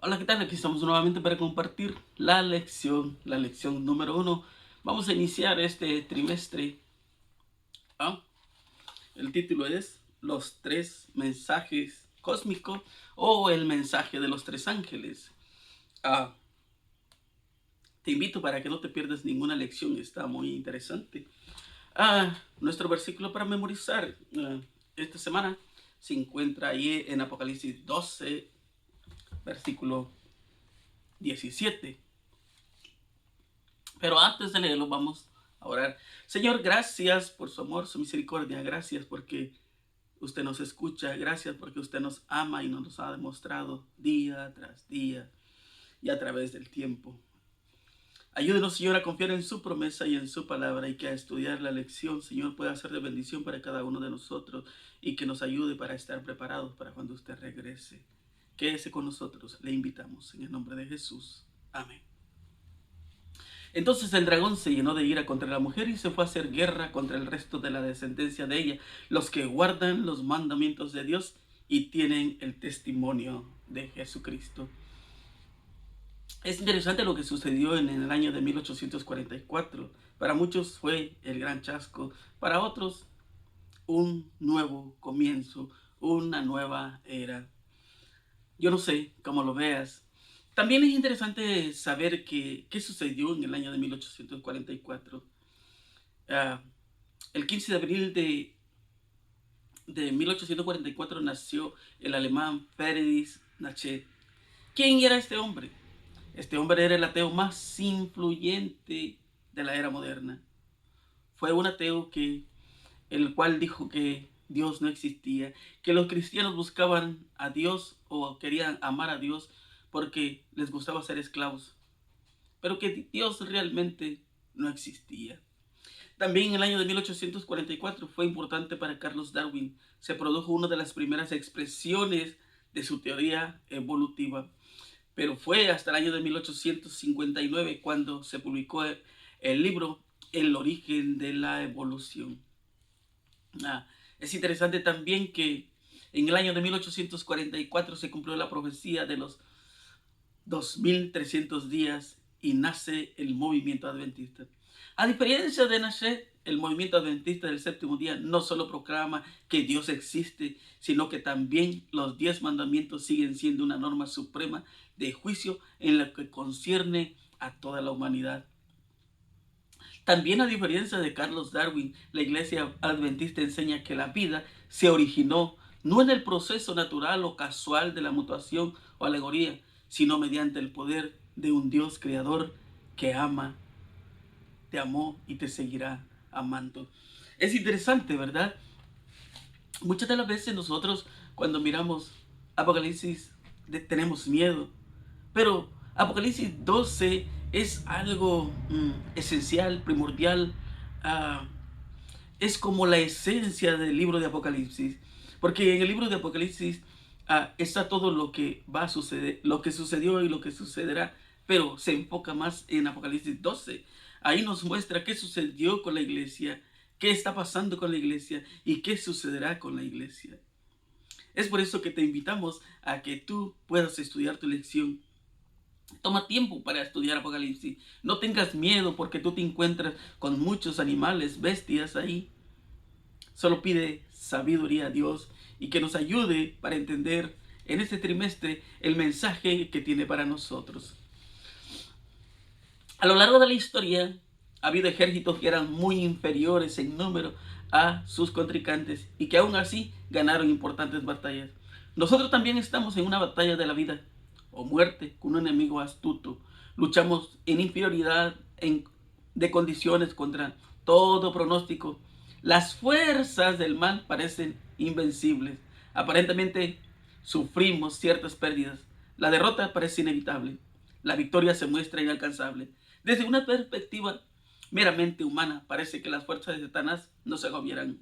Hola, ¿qué tal? Aquí estamos nuevamente para compartir la lección número uno. Vamos a iniciar este trimestre. ¿Ah? El título es Los tres mensajes cósmicos o el mensaje de los tres ángeles. Ah, Te invito para que no te pierdas ninguna lección, está muy interesante. Nuestro versículo para memorizar esta semana se encuentra ahí en Apocalipsis 12, versículo 17. Pero antes de leerlo, vamos a orar. Señor, gracias por su amor, su misericordia. Gracias porque usted nos escucha. Gracias porque usted nos ama y nos ha demostrado día tras día y a través del tiempo. Ayúdenos, Señor, a confiar en su promesa y en su palabra, y que a estudiar la lección, Señor, pueda ser de bendición para cada uno de nosotros y que nos ayude para estar preparados para cuando usted regrese. Quédese con nosotros. Le invitamos en el nombre de Jesús. Amén. Entonces el dragón se llenó de ira contra la mujer y se fue a hacer guerra contra el resto de la descendencia de ella, los que guardan los mandamientos de Dios y tienen el testimonio de Jesucristo. Es interesante lo que sucedió en el año de 1844. Para muchos fue el gran chasco, para otros un nuevo comienzo, una nueva era. Yo no sé cómo lo veas. También es interesante saber qué sucedió en el año de 1844. Ah, el 15 de abril de 1844 nació el alemán Friedrich Nietzsche. ¿Quién era este hombre? Este hombre era el ateo más influyente de la era moderna. Fue un ateo el cual dijo que Dios no existía, que los cristianos buscaban a Dios o querían amar a Dios porque les gustaba ser esclavos, pero que Dios realmente no existía. También en el año de 1844 fue importante para Carlos Darwin. Se produjo una de las primeras expresiones de su teoría evolutiva, pero fue hasta el año de 1859 cuando se publicó el libro El origen de la evolución. Es interesante también que en el año de 1844 se cumplió la profecía de los 2300 días y nace el movimiento adventista. A diferencia de nacer, el movimiento adventista del séptimo día no solo proclama que Dios existe, sino que también los 10 mandamientos siguen siendo una norma suprema de juicio en lo que concierne a toda la humanidad. También, a diferencia de Carlos Darwin, la iglesia adventista enseña que la vida se originó no en el proceso natural o casual de la mutación o alegoría, sino mediante el poder de un Dios creador que ama, te amó y te seguirá amando. Es interesante, ¿verdad? Muchas de las veces nosotros cuando miramos Apocalipsis tenemos miedo, pero Apocalipsis 12 es algo esencial, primordial. ah, es como la esencia del libro de Apocalipsis, porque en el libro de Apocalipsis está todo lo que va a suceder, lo que sucedió y lo que sucederá, pero se enfoca más en Apocalipsis 12. Ahí nos muestra qué sucedió con la iglesia, qué está pasando con la iglesia y qué sucederá con la iglesia. Es por eso que te invitamos a que tú puedas estudiar tu lección. Toma tiempo para estudiar Apocalipsis. No tengas miedo porque tú te encuentras con muchos animales, bestias ahí. Solo pide sabiduría a Dios y que nos ayude para entender en este trimestre el mensaje que tiene para nosotros. A lo largo de la historia ha habido ejércitos que eran muy inferiores en número a sus contrincantes y que aún así ganaron importantes batallas. Nosotros también estamos en una batalla de la vida o muerte con un enemigo astuto. Luchamos en inferioridad de condiciones contra todo pronóstico. Las fuerzas del mal parecen invencibles. Aparentemente sufrimos ciertas pérdidas. La derrota parece inevitable. La victoria se muestra inalcanzable. Desde una perspectiva meramente humana, parece que las fuerzas de Satanás no se gobiernan.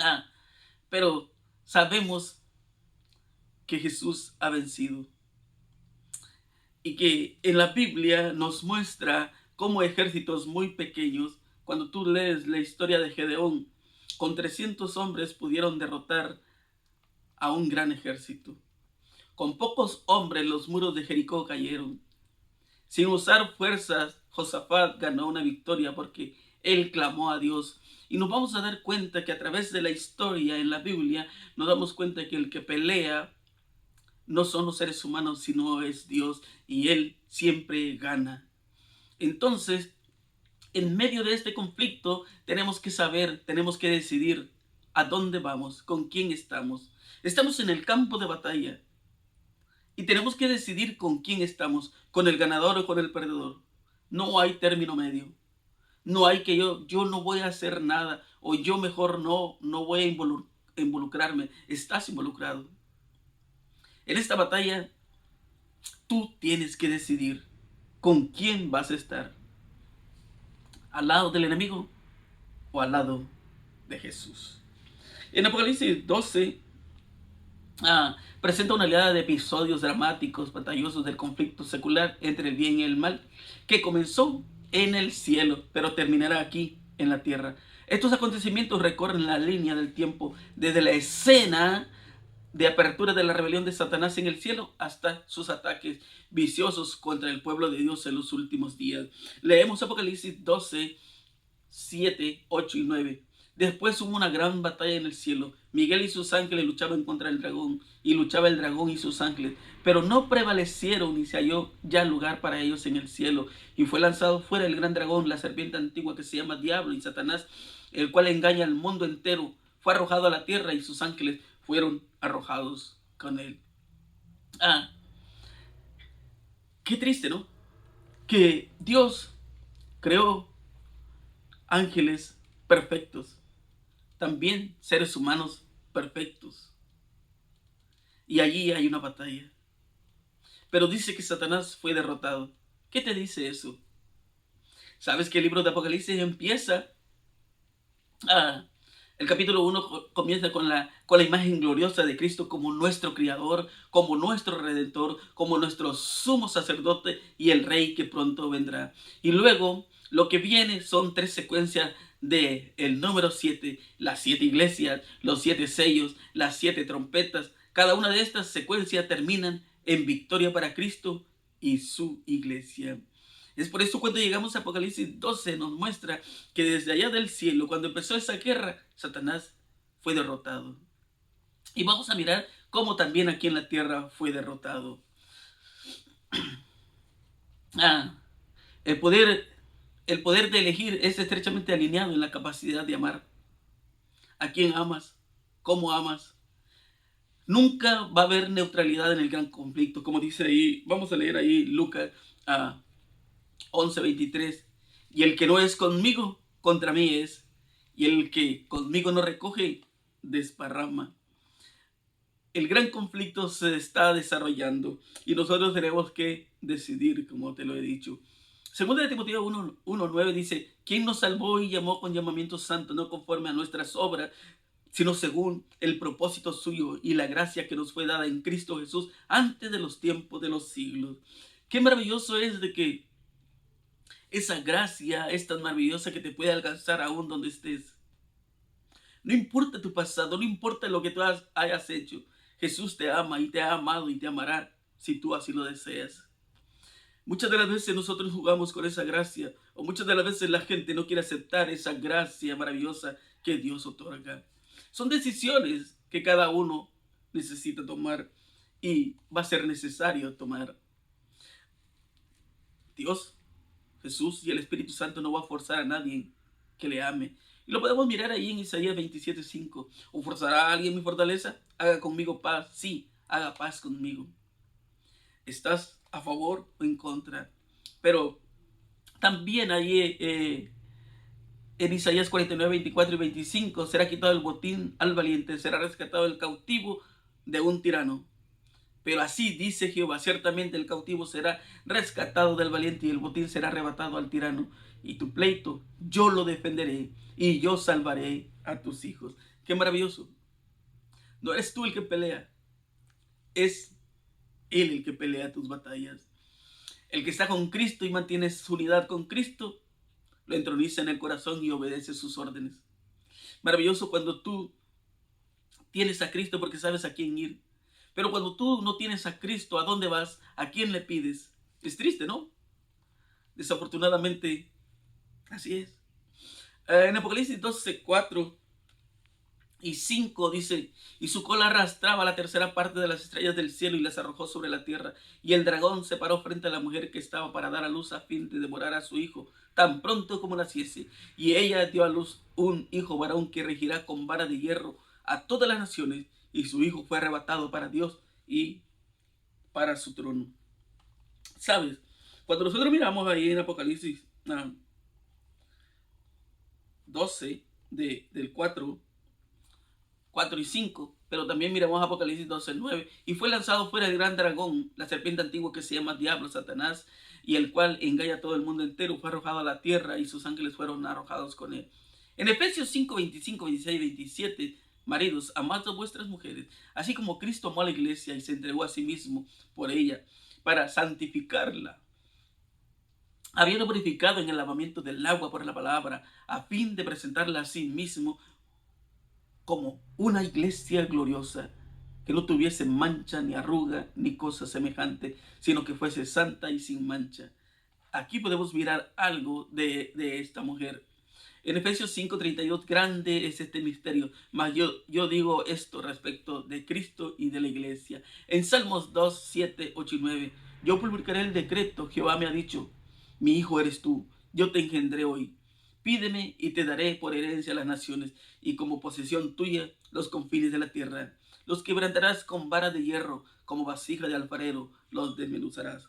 Ah, pero sabemos que Jesús ha vencido y que en la Biblia nos muestra cómo ejércitos muy pequeños, cuando tú lees la historia de Gedeón, con 300 hombres pudieron derrotar a un gran ejército. Con pocos hombres los muros de Jericó cayeron. Sin usar fuerzas, Josafat ganó una victoria porque él clamó a Dios. Y nos vamos a dar cuenta que a través de la historia en la Biblia, nos damos cuenta que el que pelea no son los seres humanos, sino es Dios. Y él siempre gana. Entonces, en medio de este conflicto, tenemos que saber, tenemos que decidir a dónde vamos, con quién estamos. Estamos en el campo de batalla. Y tenemos que decidir con quién estamos, con el ganador o con el perdedor. No hay término medio. No hay que yo no voy a hacer nada o yo mejor no voy a involucrarme. Estás involucrado. En esta batalla tú tienes que decidir con quién vas a estar. ¿Al lado del enemigo o al lado de Jesús? En Apocalipsis 12 presenta una oleada de episodios dramáticos, batallosos del conflicto secular entre el bien y el mal, que comenzó en el cielo, pero terminará aquí, en la tierra. Estos acontecimientos recorren la línea del tiempo, desde la escena de apertura de la rebelión de Satanás en el cielo hasta sus ataques viciosos contra el pueblo de Dios en los últimos días. Leemos Apocalipsis 12, 7, 8 y 9. Después hubo una gran batalla en el cielo. Miguel y sus ángeles luchaban contra el dragón, y luchaba el dragón y sus ángeles, pero no prevalecieron, ni se halló ya lugar para ellos en el cielo. Y fue lanzado fuera el gran dragón, la serpiente antigua que se llama Diablo y Satanás, el cual engaña al mundo entero. Fue arrojado a la tierra y sus ángeles fueron arrojados con él. Qué triste, ¿no? Que Dios creó ángeles perfectos, también seres humanos perfectos. Y allí hay una batalla. Pero dice que Satanás fue derrotado. ¿Qué te dice eso? ¿Sabes que el libro de Apocalipsis empieza? El capítulo 1 comienza con la imagen gloriosa de Cristo como nuestro Creador, como nuestro Redentor, como nuestro sumo sacerdote y el Rey que pronto vendrá. Y luego lo que viene son 3 secuencias de el número 7, las 7 iglesias, los 7 sellos, las 7 trompetas. Cada una de estas secuencias terminan en victoria para Cristo y su iglesia. Es por eso cuando llegamos a Apocalipsis 12 nos muestra que desde allá del cielo, cuando empezó esa guerra, Satanás fue derrotado. Y vamos a mirar cómo también aquí en la tierra fue derrotado. El poder de elegir es estrechamente alineado en la capacidad de amar. ¿A quién amas? ¿Cómo amas? Nunca va a haber neutralidad en el gran conflicto, como dice ahí, vamos a leer ahí Lucas 11:23. Y el que no es conmigo, contra mí es. Y el que conmigo no recoge, desparrama. El gran conflicto se está desarrollando y nosotros tenemos que decidir, como te lo he dicho. Segunda de Timoteo 1:9 dice: ¿Quién nos salvó y llamó con llamamiento santo, no conforme a nuestras obras, sino según el propósito suyo y la gracia que nos fue dada en Cristo Jesús antes de los tiempos de los siglos? Qué maravilloso es de que esa gracia es tan maravillosa que te puede alcanzar aún donde estés. No importa tu pasado, no importa lo que tú hayas hecho. Jesús te ama y te ha amado y te amará si tú así lo deseas. Muchas de las veces nosotros jugamos con esa gracia, o muchas de las veces la gente no quiere aceptar esa gracia maravillosa que Dios otorga. Son decisiones que cada uno necesita tomar y va a ser necesario tomar. Dios, Jesús y el Espíritu Santo no va a forzar a nadie que le ame. Y lo podemos mirar ahí en Isaías 27:5. ¿O forzará a alguien mi fortaleza? Haga conmigo paz. Sí, haga paz conmigo. ¿Estás a favor o en contra? Pero también ahí en Isaías 49:24 y 25, será quitado el botín al valiente, será rescatado el cautivo de un tirano. Pero así dice Jehová: ciertamente el cautivo será rescatado del valiente y el botín será arrebatado al tirano. Y tu pleito yo lo defenderé y yo salvaré a tus hijos. Qué maravilloso. No eres tú el que pelea, es Él el que pelea tus batallas. El que está con Cristo y mantiene su unidad con Cristo, lo entroniza en el corazón y obedece sus órdenes. Maravilloso cuando tú tienes a Cristo porque sabes a quién ir. Pero cuando tú no tienes a Cristo, ¿a dónde vas? ¿A quién le pides? Es triste, ¿no? Desafortunadamente, así es. En Apocalipsis 12, 4 y 5 dice, y su cola arrastraba la tercera parte de las estrellas del cielo y las arrojó sobre la tierra. Y el dragón se paró frente a la mujer que estaba para dar a luz a fin de devorar a su hijo tan pronto como naciese. Y ella dio a luz un hijo varón que regirá con vara de hierro a todas las naciones. Y su hijo fue arrebatado para Dios y para su trono. ¿Sabes? Cuando nosotros miramos ahí en Apocalipsis 12, del 4 y 5, pero también miramos Apocalipsis 12:9. Y fue lanzado fuera el gran dragón, la serpiente antigua que se llama Diablo, Satanás, y el cual engaña a todo el mundo entero. Fue arrojado a la tierra y sus ángeles fueron arrojados con él. En Efesios 5, 25, 26 y 27, maridos, amad a vuestras mujeres, así como Cristo amó a la iglesia y se entregó a sí mismo por ella, para santificarla, habiendo purificado en el lavamiento del agua por la palabra, a fin de presentarla a sí mismo como una iglesia gloriosa, que no tuviese mancha, ni arruga, ni cosa semejante, sino que fuese santa y sin mancha. Aquí podemos mirar algo de esta mujer. En Efesios 5:32, grande es este misterio, mas yo digo esto respecto de Cristo y de la iglesia. En Salmos 2, 7, 8 y 9, yo publicaré el decreto, Jehová me ha dicho, mi hijo eres tú, yo te engendré hoy. Pídeme y te daré por herencia a las naciones y como posesión tuya los confines de la tierra. Los quebrantarás con vara de hierro, como vasija de alfarero, los desmenuzarás.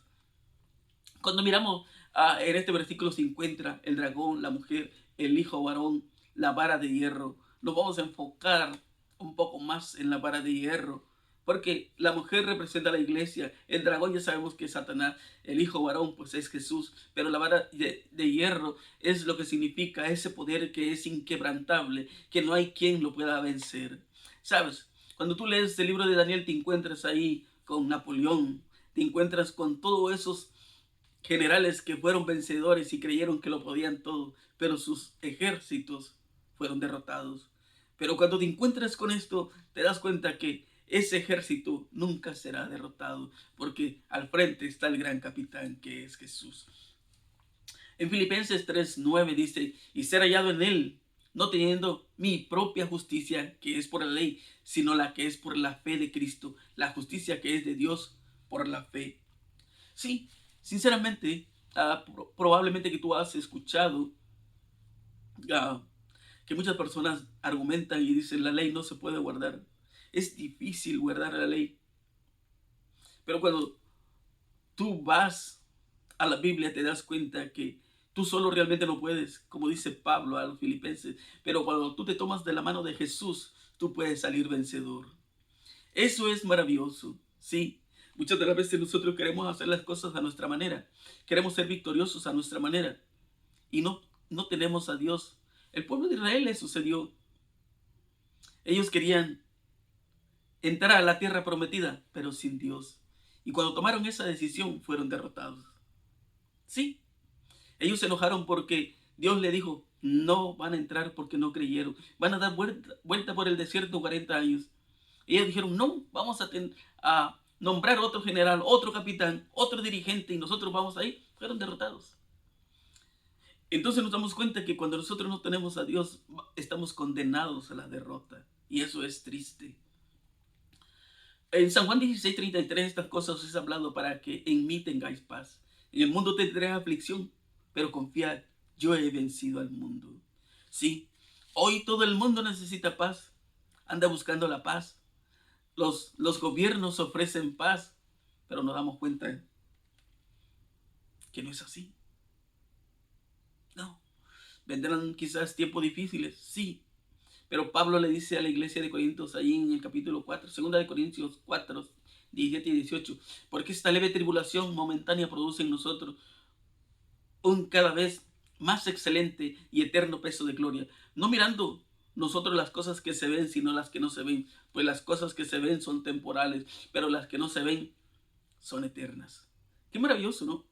Cuando miramos en este versículo se encuentra el dragón, la mujer, el hijo varón, la vara de hierro. Nos vamos a enfocar un poco más en la vara de hierro, porque la mujer representa a la iglesia, el dragón ya sabemos que es Satanás, el hijo varón pues es Jesús, pero la vara de hierro es lo que significa ese poder que es inquebrantable, que no hay quien lo pueda vencer. ¿Sabes? Cuando tú lees el libro de Daniel te encuentras ahí con Napoleón, te encuentras con todos esos generales que fueron vencedores y creyeron que lo podían todo, pero sus ejércitos fueron derrotados. Pero cuando te encuentras con esto, te das cuenta que ese ejército nunca será derrotado, porque al frente está el gran capitán que es Jesús. En Filipenses 3:9 dice, y ser hallado en él, no teniendo mi propia justicia, que es por la ley, sino la que es por la fe de Cristo, la justicia que es de Dios por la fe. Sí, sinceramente, probablemente que tú has escuchado uh, que muchas personas argumentan y dicen la ley no se puede guardar. Es difícil guardar la ley. Pero cuando tú vas a la Biblia te das cuenta que tú solo realmente no puedes, como dice Pablo a los filipenses. Pero cuando tú te tomas de la mano de Jesús, tú puedes salir vencedor. Eso es maravilloso, sí. Muchas de las veces nosotros queremos hacer las cosas a nuestra manera. Queremos ser victoriosos a nuestra manera. Y no tenemos a Dios. El pueblo de Israel le sucedió. Ellos querían entrar a la tierra prometida, pero sin Dios. Y cuando tomaron esa decisión, fueron derrotados. Sí, ellos se enojaron porque Dios le dijo, no van a entrar porque no creyeron. Van a dar vuelta por el desierto 40 años. Y ellos dijeron, no, vamos a nombrar otro general, otro capitán, otro dirigente y nosotros vamos ahí. Fueron derrotados. Entonces nos damos cuenta que cuando nosotros no tenemos a Dios, estamos condenados a la derrota. Y eso es triste. En San Juan 16:33 estas cosas os he hablado para que en mí tengáis paz. En el mundo tendréis aflicción, pero confiad, yo he vencido al mundo. Sí, hoy todo el mundo necesita paz. Anda buscando la paz. Los gobiernos ofrecen paz, pero nos damos cuenta que no es así. No, vendrán quizás tiempos difíciles, sí, pero Pablo le dice a la iglesia de Corintios ahí en el capítulo 4, segunda de Corintios 4, 17 y 18, porque esta leve tribulación momentánea produce en nosotros un cada vez más excelente y eterno peso de gloria, no mirando nosotros las cosas que se ven, sino las que no se ven, pues las cosas que se ven son temporales, pero las que no se ven son eternas. Qué maravilloso, ¿no?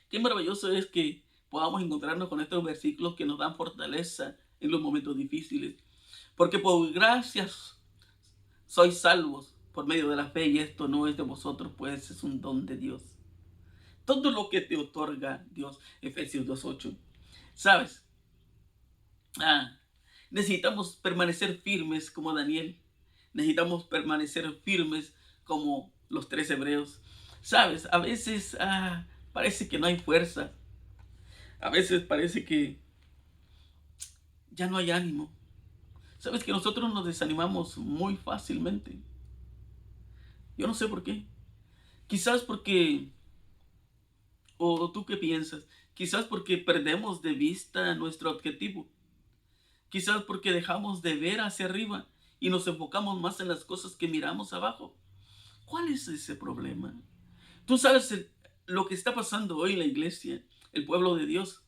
Qué maravilloso es que podamos encontrarnos con estos versículos que nos dan fortaleza en los momentos difíciles. Porque por gracias sois salvos por medio de la fe, y esto no es de vosotros, pues es un don de Dios. Todo lo que te otorga Dios, Efesios 2:8. ¿Sabes? Ah, necesitamos permanecer firmes como Daniel. Necesitamos permanecer firmes como los 3 hebreos. ¿Sabes? A veces parece que no hay fuerza. A veces parece que ya no hay ánimo. ¿Sabes que nosotros nos desanimamos muy fácilmente? Yo no sé por qué. Quizás porque, o tú qué piensas, quizás porque perdemos de vista nuestro objetivo. Quizás porque dejamos de ver hacia arriba y nos enfocamos más en las cosas que miramos abajo. ¿Cuál es ese problema? Tú sabes lo que está pasando hoy en la iglesia, el pueblo de Dios.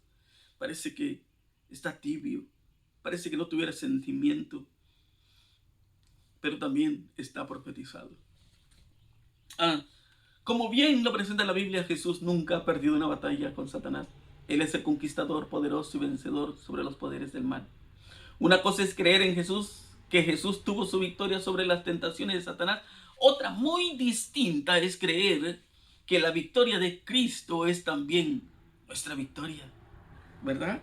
Parece que está tibio, parece que no tuviera sentimiento, pero también está profetizado. Como bien lo presenta la Biblia, Jesús nunca ha perdido una batalla con Satanás. Él es el conquistador poderoso y vencedor sobre los poderes del mal. Una cosa es creer en Jesús, que Jesús tuvo su victoria sobre las tentaciones de Satanás. Otra muy distinta es creer que la victoria de Cristo es también nuestra victoria, ¿verdad?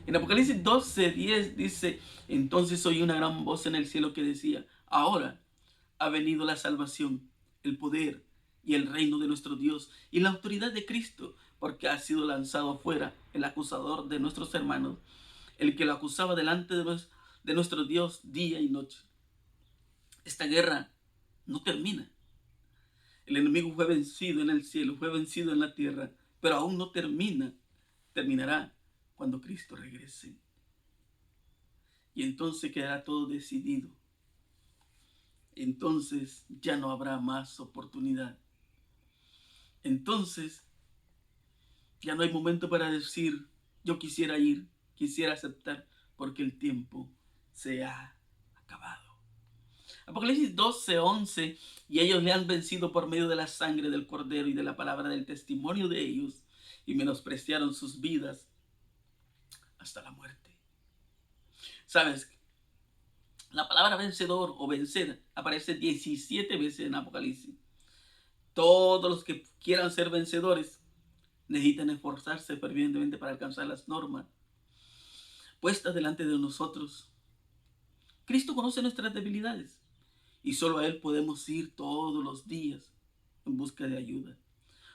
En Apocalipsis 12:10 dice: entonces oí una gran voz en el cielo que decía: ahora ha venido la salvación, el poder y el reino de nuestro Dios y la autoridad de Cristo, porque ha sido lanzado fuera el acusador de nuestros hermanos, el que lo acusaba delante de nuestro Dios día y noche. Esta guerra no termina. El enemigo fue vencido en el cielo, fue vencido en la tierra, pero aún no termina. Terminará cuando Cristo regrese. Y entonces quedará todo decidido. Entonces ya no habrá más oportunidad. Entonces ya no hay momento para decir: yo quisiera ir, quisiera aceptar, porque el tiempo se ha acabado. Apocalipsis 12:11: y ellos le han vencido por medio de la sangre del Cordero y de la palabra del testimonio de ellos, y menospreciaron sus vidas hasta la muerte. ¿Sabes? La palabra vencedor o vencer aparece 17 veces en Apocalipsis. Todos los que quieran ser vencedores necesitan esforzarse fervientemente para alcanzar las normas puestas delante de nosotros. Cristo conoce nuestras debilidades y solo a Él podemos ir todos los días en busca de ayuda.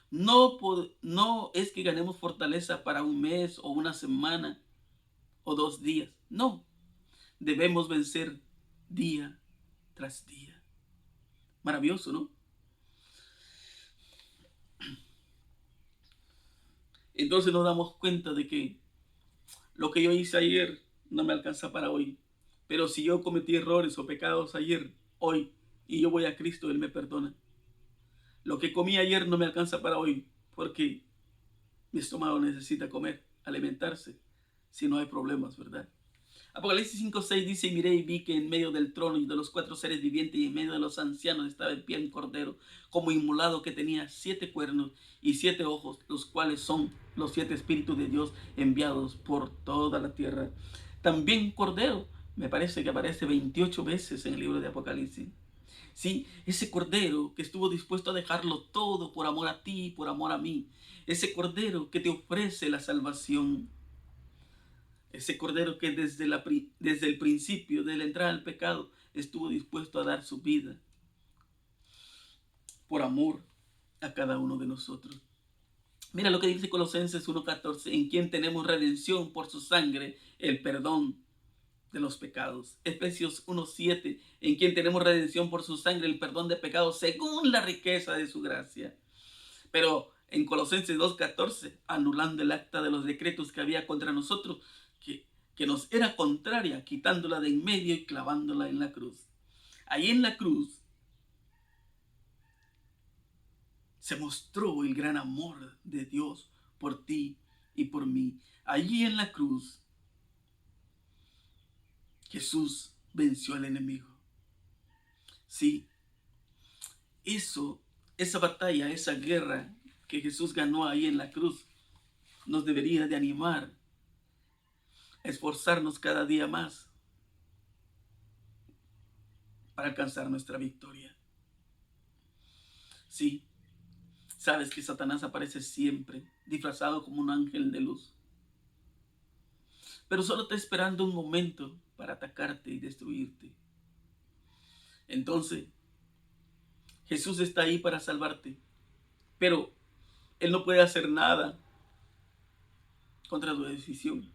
No es que ganemos fortaleza para un mes o una semana o 2 días. No, debemos vencer día tras día. Maravilloso, ¿no? Entonces nos damos cuenta de que lo que yo hice ayer no me alcanza para hoy. Pero si yo cometí errores o pecados ayer, hoy, y yo voy a Cristo, Él me perdona. Lo que comí ayer no me alcanza para hoy, porque mi estómago necesita comer, alimentarse, si no hay problemas, ¿verdad? Apocalipsis 5:6 dice: y miré y vi que en medio del trono y de los 4 seres vivientes y en medio de los ancianos estaba en pie un cordero, como inmolado, que tenía 7 cuernos y 7 ojos, los cuales son los 7 espíritus de Dios enviados por toda la tierra. También cordero, me parece que aparece 28 veces en el libro de Apocalipsis. Sí, ese cordero que estuvo dispuesto a dejarlo todo por amor a ti, por amor a mí. Ese cordero que te ofrece la salvación. Ese cordero que desde el principio, de la entrada al pecado, estuvo dispuesto a dar su vida por amor a cada uno de nosotros. Mira lo que dice Colosenses 1:14: en quien tenemos redención por su sangre, el perdón de los pecados. Efesios 1:7: en quien tenemos redención por su sangre, el perdón de pecados, según la riqueza de su gracia. Pero en Colosenses 2:14, anulando el acta de los decretos que había contra nosotros, que nos era contraria, quitándola de en medio y clavándola en la cruz. Ahí en la cruz se mostró el gran amor de Dios por ti y por mí. Allí en la cruz Jesús venció al enemigo. Sí, esa batalla, esa guerra que Jesús ganó ahí en la cruz, nos debería de animar a esforzarnos cada día más para alcanzar nuestra victoria. Sí, sabes que Satanás aparece siempre disfrazado como un ángel de luz, pero solo está esperando un momento para atacarte y destruirte. Entonces, Jesús está ahí para salvarte, pero Él no puede hacer nada contra tu decisión.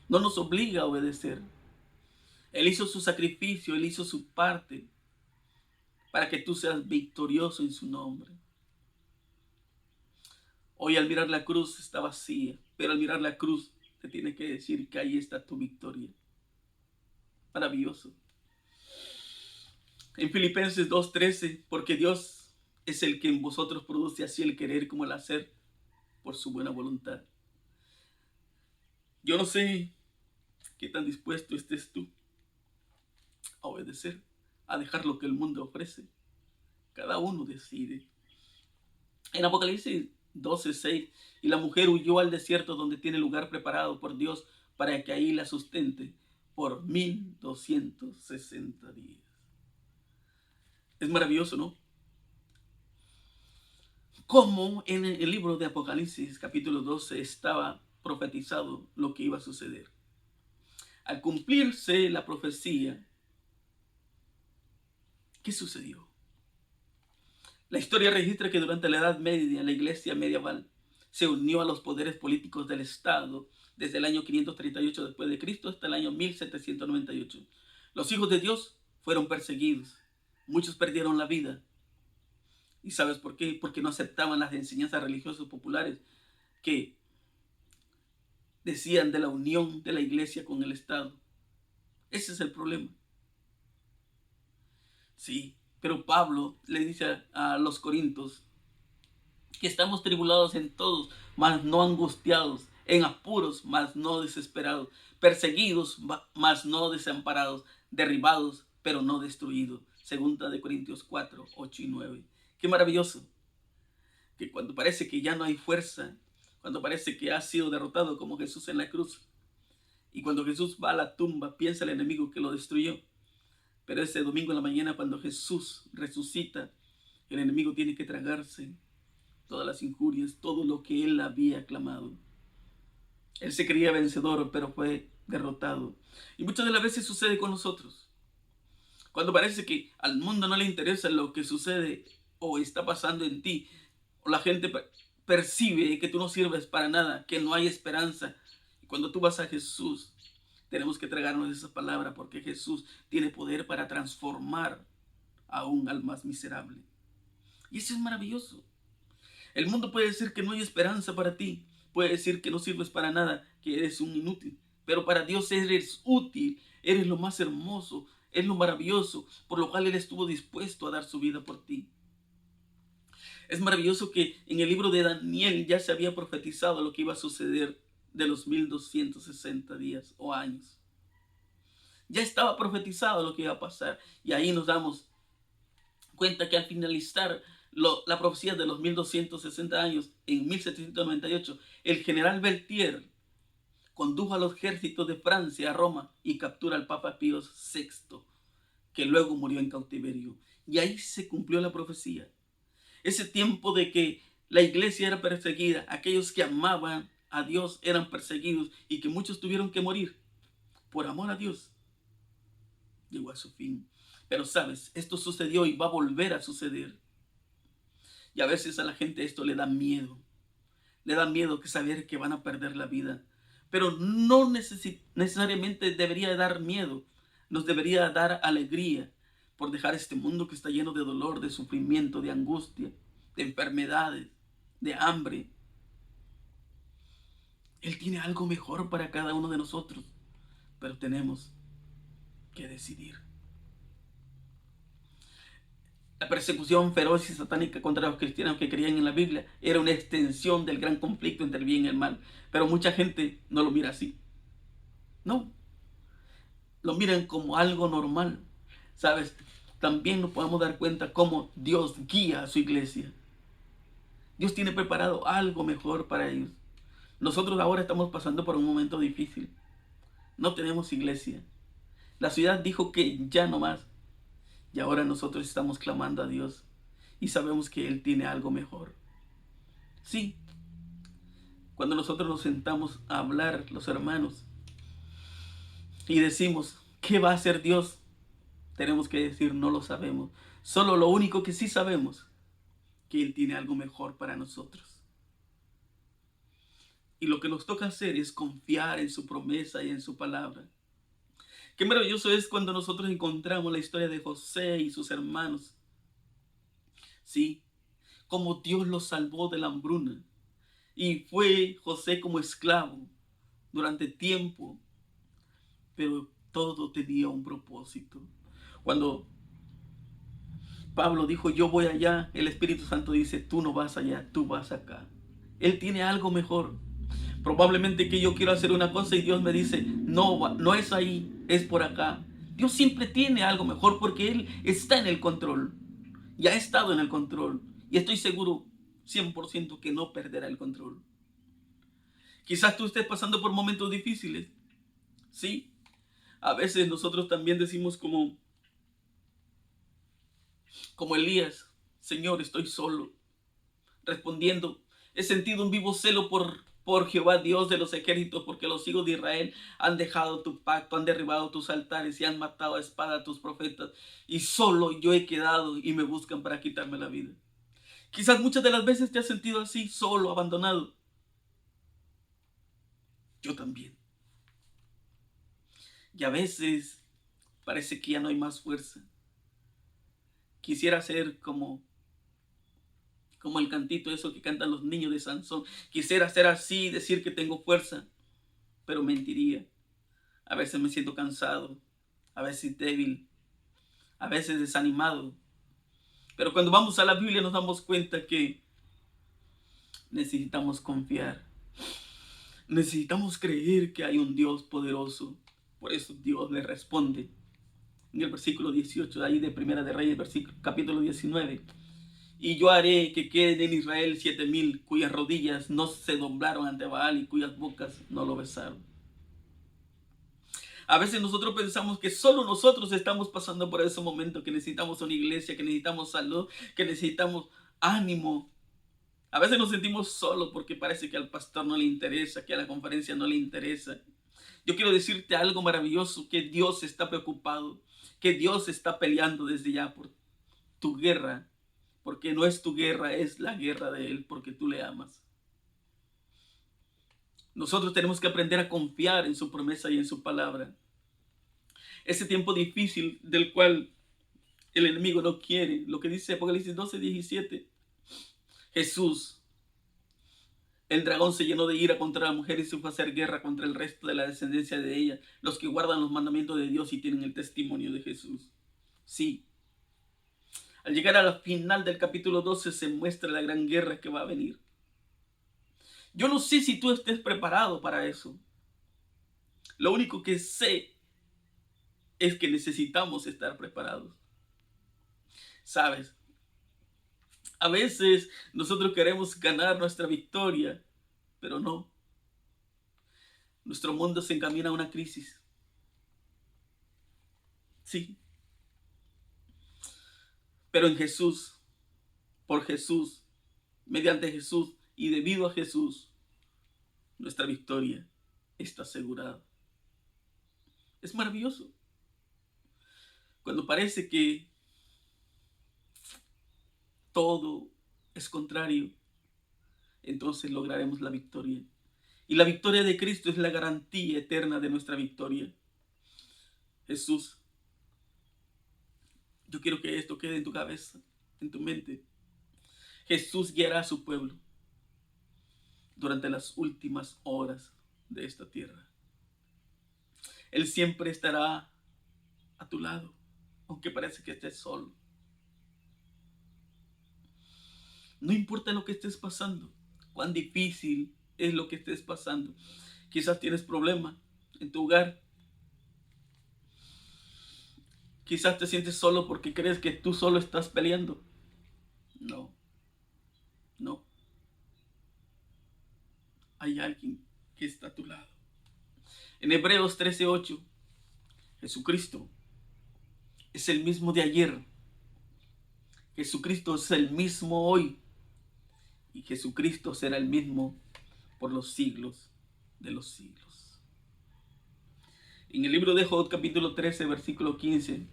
No nos obliga a obedecer. Él hizo su sacrificio, Él hizo su parte para que tú seas victorioso en su nombre. Hoy al mirar la cruz está vacía, pero al mirar la cruz te tiene que decir que ahí está tu victoria. Maravilloso. En Filipenses 2:13, porque Dios es el que en vosotros produce así el querer como el hacer por su buena voluntad. Yo no sé qué tan dispuesto estés tú a obedecer, a dejar lo que el mundo ofrece. Cada uno decide. En Apocalipsis 12:6, y la mujer huyó al desierto donde tiene lugar preparado por Dios para que ahí la sustente por 1260 días. Es maravilloso, ¿no? Como en el libro de Apocalipsis capítulo 12 estaba profetizado lo que iba a suceder. Al cumplirse la profecía, ¿qué sucedió? La historia registra que durante la Edad Media la iglesia medieval se unió a los poderes políticos del Estado desde el año 538 después de Cristo hasta el año 1798. Los hijos de Dios fueron perseguidos. Muchos perdieron la vida. ¿Y sabes por qué? Porque no aceptaban las enseñanzas religiosas populares que decían de la unión de la iglesia con el Estado. Ese es el problema. Sí, pero Pablo le dice a los corintios que estamos tribulados en todos, mas no angustiados, en apuros, mas no desesperados, perseguidos, mas no desamparados, derribados, pero no destruidos. Segunda de Corintios 4:8 y 9. Qué maravilloso, que cuando parece que ya no hay fuerza, cuando parece que ha sido derrotado como Jesús en la cruz, y cuando Jesús va a la tumba, piensa el enemigo que lo destruyó. Pero ese domingo en la mañana, cuando Jesús resucita, el enemigo tiene que tragarse todas las injurias, todo lo que él había clamado. Él se creía vencedor, pero fue derrotado. Y muchas de las veces sucede con nosotros. Cuando parece que al mundo no le interesa lo que sucede o está pasando en ti, o la gente percibe que tú no sirves para nada, que no hay esperanza. Y cuando tú vas a Jesús, tenemos que tragarnos esa palabra, porque Jesús tiene poder para transformar aún al más miserable. Y eso es maravilloso. El mundo puede decir que no hay esperanza para ti, puede decir que no sirves para nada, que eres un inútil, pero para Dios eres útil, eres lo más hermoso, es lo maravilloso, por lo cual Él estuvo dispuesto a dar su vida por ti. Es maravilloso que en el libro de Daniel ya se había profetizado lo que iba a suceder de los 1260 días o años. Ya estaba profetizado lo que iba a pasar, y ahí nos damos cuenta que al finalizar la profecía de los 1260 años, en 1798, el general Berthier condujo a los ejércitos de Francia a Roma y captura al Papa Pío VI, que luego murió en cautiverio. Y ahí se cumplió la profecía. Ese tiempo de que la iglesia era perseguida, aquellos que amaban a Dios eran perseguidos y que muchos tuvieron que morir por amor a Dios, llegó a su fin. Pero sabes, esto sucedió y va a volver a suceder. Y a veces a la gente esto le da miedo. Le da miedo que saber que van a perder la vida. Pero no necesariamente debería dar miedo. Nos debería dar alegría por dejar este mundo que está lleno de dolor, de sufrimiento, de angustia, de enfermedades, de hambre. Él tiene algo mejor para cada uno de nosotros, pero tenemos que decidir. La persecución feroz y satánica contra los cristianos que creían en la Biblia era una extensión del gran conflicto entre el bien y el mal. Pero mucha gente no lo mira así. No, lo miran como algo normal. ¿Sabes? También nos podemos dar cuenta cómo Dios guía a su iglesia. Dios tiene preparado algo mejor para ellos. Nosotros ahora estamos pasando por un momento difícil. No tenemos iglesia. La ciudad dijo que ya no más. Y ahora nosotros estamos clamando a Dios. y sabemos que Él tiene algo mejor. Sí, cuando nosotros nos sentamos a hablar, los hermanos, y decimos, ¿qué va a hacer Dios? Tenemos que decir, no lo sabemos. Solo lo único que sí sabemos, que Él tiene algo mejor para nosotros. Y lo que nos toca hacer es confiar en su promesa y en su palabra. Qué maravilloso es cuando nosotros encontramos la historia de José y sus hermanos. Sí, como Dios los salvó de la hambruna. Y fue José como esclavo durante tiempo, pero todo tenía un propósito. Cuando Pablo dijo, yo voy allá, el Espíritu Santo dice, tú no vas allá, tú vas acá. Él tiene algo mejor. Probablemente que yo quiero hacer una cosa y Dios me dice, no, no es ahí, es por acá. Dios siempre tiene algo mejor porque Él está en el control. Ya ha estado en el control. Y estoy seguro 100% que no perderá el control. Quizás tú estés pasando por momentos difíciles. Sí, a veces nosotros también decimos como Elías, Señor, estoy solo. Respondiendo, he sentido un vivo celo por Jehová, Dios de los ejércitos, porque los hijos de Israel han dejado tu pacto, han derribado tus altares y han matado a espada a tus profetas. Y solo yo he quedado y me buscan para quitarme la vida. Quizás muchas de las veces te has sentido así, solo, abandonado. Yo también. Y a veces parece que ya no hay más fuerza. Quisiera ser como el cantito eso que cantan los niños de Sansón. Quisiera ser así, decir que tengo fuerza, pero mentiría. A veces me siento cansado, a veces débil, a veces desanimado. Pero cuando vamos a la Biblia nos damos cuenta que necesitamos confiar. Necesitamos creer que hay un Dios poderoso. Por eso Dios le responde. En el versículo 18, de ahí de Primera de Reyes, capítulo 19. Y yo haré que queden en Israel 7,000 cuyas rodillas no se doblaron ante Baal y cuyas bocas no lo besaron. A veces nosotros pensamos que solo nosotros estamos pasando por ese momento, que necesitamos una iglesia, que necesitamos salud, que necesitamos ánimo. A veces nos sentimos solos porque parece que al pastor no le interesa, que a la conferencia no le interesa. Yo quiero decirte algo maravilloso, que Dios está preocupado, que Dios está peleando desde ya por tu guerra, porque no es tu guerra, es la guerra de Él, porque tú le amas. Nosotros tenemos que aprender a confiar en su promesa y en su palabra. Ese tiempo difícil del cual el enemigo no quiere, lo que dice Apocalipsis 12:17, Jesús, el dragón se llenó de ira contra la mujer y se fue a hacer guerra contra el resto de la descendencia de ella, los que guardan los mandamientos de Dios y tienen el testimonio de Jesús. Sí, al llegar a la final del capítulo 12 se muestra la gran guerra que va a venir. Yo no sé si tú estés preparado para eso. Lo único que sé es que necesitamos estar preparados. ¿Sabes? A veces nosotros queremos ganar nuestra victoria, pero no. Nuestro mundo se encamina a una crisis. Sí. Pero en Jesús, por Jesús, mediante Jesús y debido a Jesús, nuestra victoria está asegurada. Es maravilloso. Cuando parece que todo es contrario, entonces lograremos la victoria. Y la victoria de Cristo es la garantía eterna de nuestra victoria. Jesús, yo quiero que esto quede en tu cabeza, en tu mente. Jesús guiará a su pueblo durante las últimas horas de esta tierra. Él siempre estará a tu lado, aunque parece que estés solo. No importa lo que estés pasando, cuán difícil es lo que estés pasando. Quizás tienes problemas en tu hogar. Quizás te sientes solo porque crees que tú solo estás peleando. No, no. Hay alguien que está a tu lado. En Hebreos 13:8, Jesucristo es el mismo de ayer Jesucristo es el mismo hoy y Jesucristo será el mismo por los siglos de los siglos. En el libro de Job, capítulo 13, versículo 15,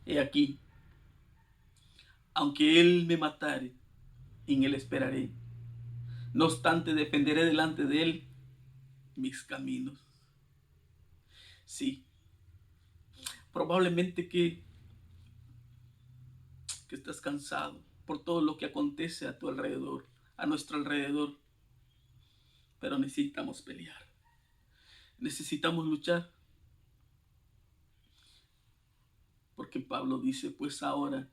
he aquí, aunque él me matare, en él esperaré. No obstante, defenderé delante de él mis caminos. Sí, probablemente que estás cansado por todo lo que acontece a tu alrededor, a nuestro alrededor. Pero necesitamos pelear. Necesitamos luchar. Porque Pablo dice, pues ahora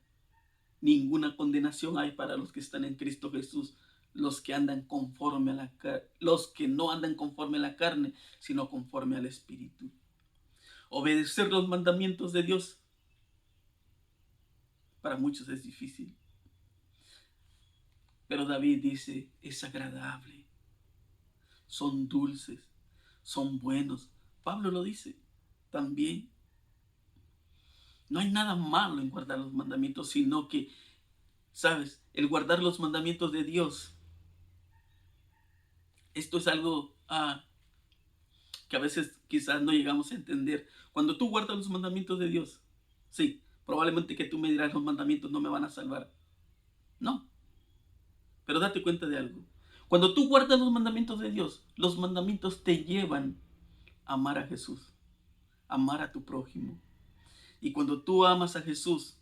ninguna condenación hay para los que están en Cristo Jesús, los que andan conforme a los que no andan conforme a la carne, sino conforme al Espíritu. Obedecer los mandamientos de Dios para muchos es difícil. Pero David dice, es agradable, son dulces, son buenos. Pablo lo dice también. No hay nada malo en guardar los mandamientos, sino que, ¿sabes? El guardar los mandamientos de Dios, esto es algo que a veces quizás no llegamos a entender. Cuando tú guardas los mandamientos de Dios, sí, probablemente que tú me dirás, los mandamientos no me van a salvar. No, pero date cuenta de algo. Cuando tú guardas los mandamientos de Dios, los mandamientos te llevan a amar a Jesús, amar a tu prójimo. Y cuando tú amas a Jesús,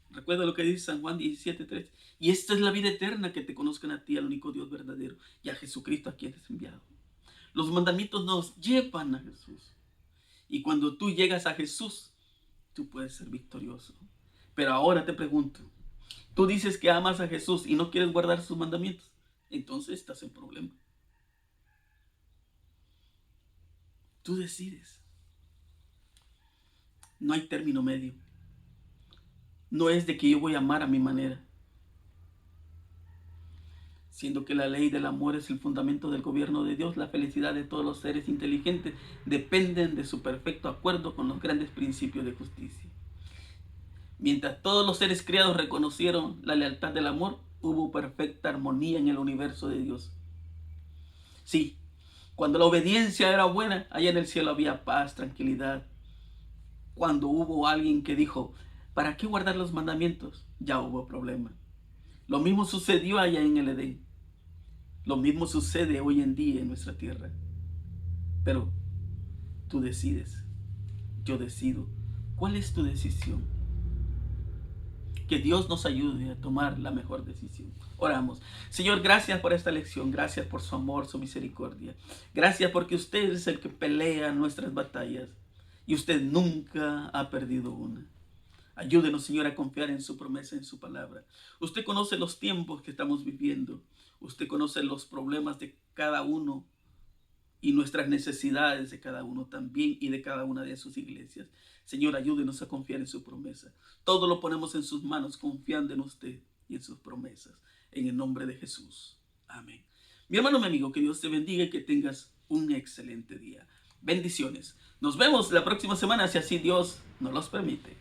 recuerda lo que dice San Juan 17:3. Y esta es la vida eterna, que te conozcan a ti, al único Dios verdadero, y a Jesucristo a quien has enviado. Los mandamientos nos llevan a Jesús. Y cuando tú llegas a Jesús, tú puedes ser victorioso. Pero ahora te pregunto, tú dices que amas a Jesús y no quieres guardar sus mandamientos, entonces estás en problema. Tú decides. No hay término medio. No es de que yo voy a amar a mi manera, siendo que la ley del amor es el fundamento del gobierno de Dios. La felicidad de todos los seres inteligentes dependen de su perfecto acuerdo con los grandes principios de justicia. Mientras todos los seres creados reconocieron la lealtad del amor, hubo perfecta armonía en el universo de Dios. Sí, cuando la obediencia era buena, allá en el cielo había paz, tranquilidad. Cuando hubo alguien que dijo, ¿para qué guardar los mandamientos? Ya hubo problema. Lo mismo sucedió allá en el Edén. Lo mismo sucede hoy en día en nuestra tierra. Pero tú decides, yo decido. ¿Cuál es tu decisión? Que Dios nos ayude a tomar la mejor decisión. Oramos. Señor, gracias por esta lección. Gracias por su amor, su misericordia. Gracias porque usted es el que pelea nuestras batallas. Y usted nunca ha perdido una. Ayúdenos, Señor, a confiar en su promesa, en su palabra. Usted conoce los tiempos que estamos viviendo. Usted conoce los problemas de cada uno y nuestras necesidades de cada uno también y de cada una de sus iglesias. Señor, ayúdenos a confiar en su promesa. Todo lo ponemos en sus manos, confiando en usted y en sus promesas. En el nombre de Jesús. Amén. Mi hermano, mi amigo, que Dios te bendiga y que tengas un excelente día. Bendiciones. Nos vemos la próxima semana, si así Dios nos los permite.